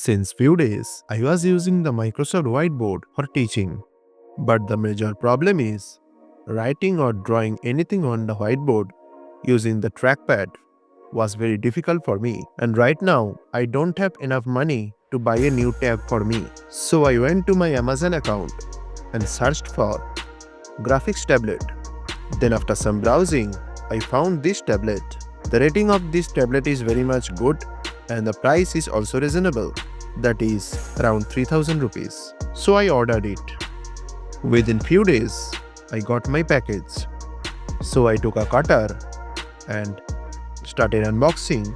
Since few days, I was using the Microsoft whiteboard for teaching. But the major problem is writing or drawing anything on the whiteboard using the trackpad was very difficult for me. And right now, I don't have enough money to buy a new tab for me. So I went to my Amazon account and searched for graphics tablet. Then after some browsing, I found this tablet. The rating of this tablet is very much good and the price is also reasonable. That is around 3000 rupees. So I ordered it. Within few days, I got my package. So I took a cutter and started unboxing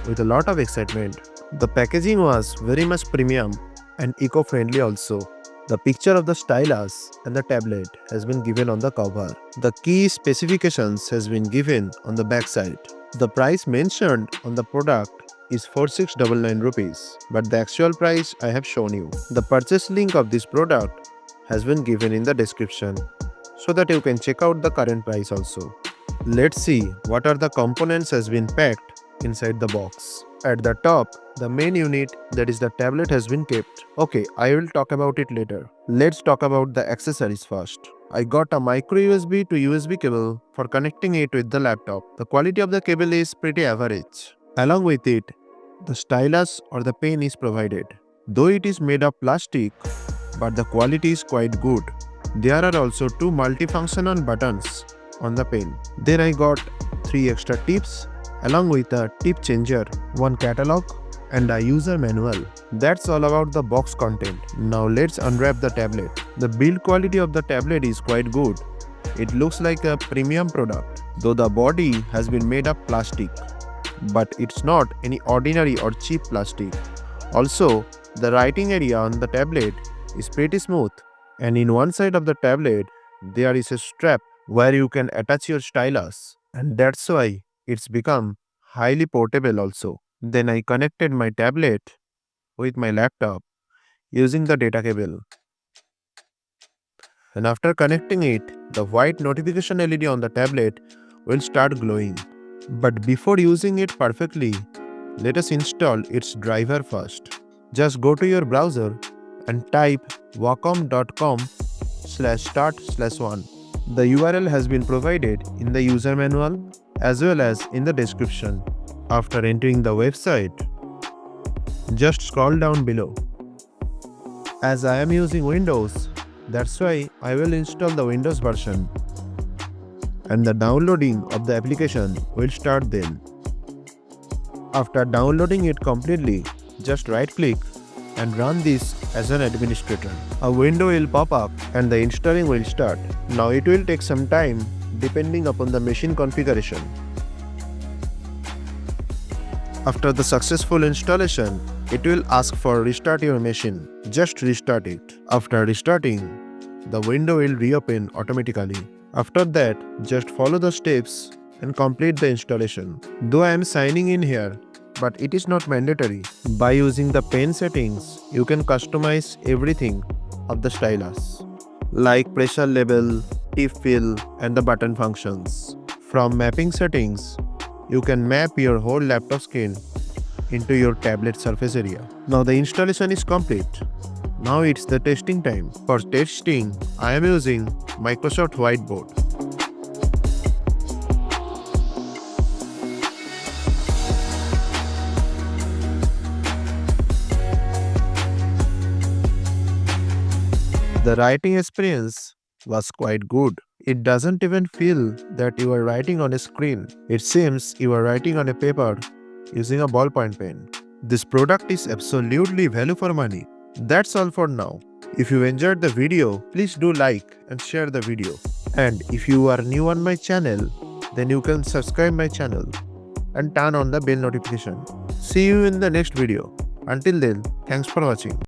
with a lot of excitement. The packaging was very much premium and eco-friendly also. The picture of the stylus and the tablet has been given on the cover. The key specifications has been given on the back side. The price mentioned on the product is 4699 rupees, but the actual price I have shown you. The purchase link of this product has been given in the description so that you can check out the current price also. Let's see what are the components has been packed inside the box. At the top, the main unit, that is the tablet, has been kept. Okay, I will talk about it later. Let's talk about the accessories first. I got a micro USB to USB cable for connecting it with the laptop. The quality of the cable is pretty average. Along with it, the stylus or the pen is provided. Though it is made of plastic, but the quality is quite good. There are also two multifunctional buttons on the pen. Then I got 3 extra tips along with a tip changer, one catalog and a user manual. That's all about the box content. Now let's unwrap the tablet. The build quality of the tablet is quite good. It looks like a premium product, though the body has been made of plastic. But it's not any ordinary or cheap plastic. Also, the writing area on the tablet is pretty smooth, and in one side of the tablet there is a strap where you can attach your stylus, and that's why it's become highly portable also. Then I connected my tablet with my laptop using the data cable, and after connecting it, the white notification LED on the tablet will start glowing. But before using it perfectly, let us install its driver first. Just go to your browser and type wacom.com/start/1. The URL has been provided in the user manual as well as in the description. After entering the website, just scroll down below. As I am using Windows, that's why I will install the Windows version, and the downloading of the application will start then. After downloading it completely, just right click and run this as an administrator. A window will pop up and the installing will start. Now it will take some time depending upon the machine configuration. After the successful installation, it will ask for restart your machine. Just restart it. After restarting, the window will reopen automatically. After that, just follow the steps and complete the installation. Though I am signing in here, but it is not mandatory. By using the pen settings, you can customize everything of the stylus, like pressure level, tip fill, and the button functions. From mapping settings, you can map your whole laptop screen into your tablet surface area. Now the installation is complete. Now it's the testing time. For testing, I am using Microsoft Whiteboard. The writing experience was quite good. It doesn't even feel that you are writing on a screen. It seems you are writing on a paper using a ballpoint pen. This product is absolutely value for money. That's all for now. If you enjoyed the video, please do like and share the video. And if you are new on my channel, then you can subscribe my channel and turn on the bell notification. See you in the next video. Until then, thanks for watching.